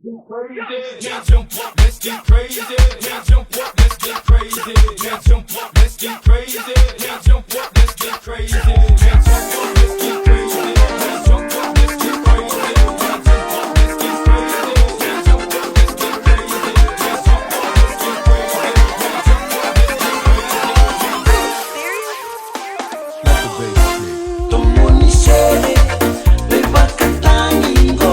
Now jump up, let's get crazy. Now jump up, let's get crazy. Now jump up, let's get crazy. Now jump up, let's get crazy. Now jump up, let's get crazy. Now jump up, let's get crazy. Now jump up, let's get crazy. Now jump up, let's get crazy. Now jump up, let's get crazy. Now jump up, let's get crazy. Let the bass hit. Tomoni sere, le pagkatangin ko.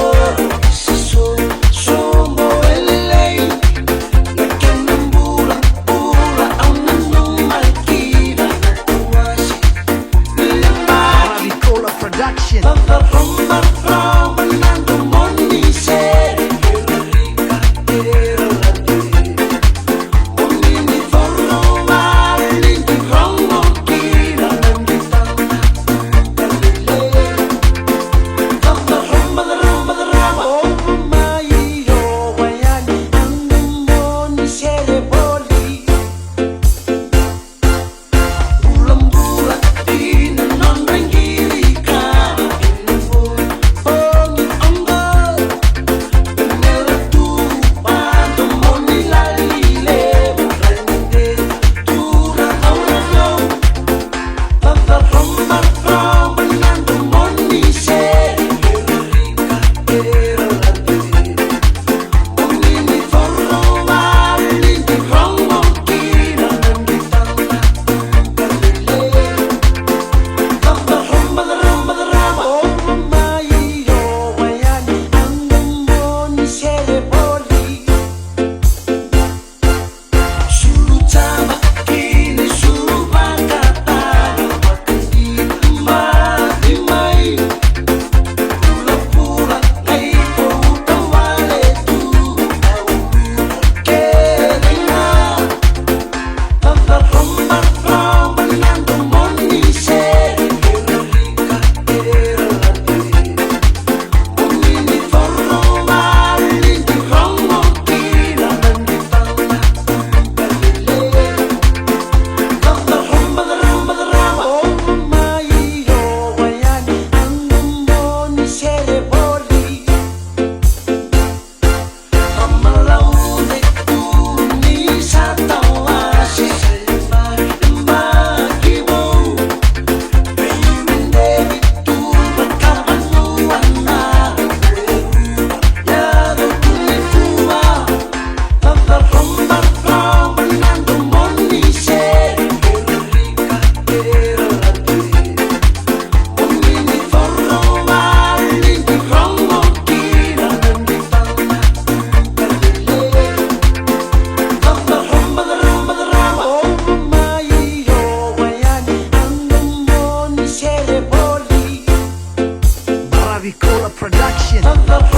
Caroba production.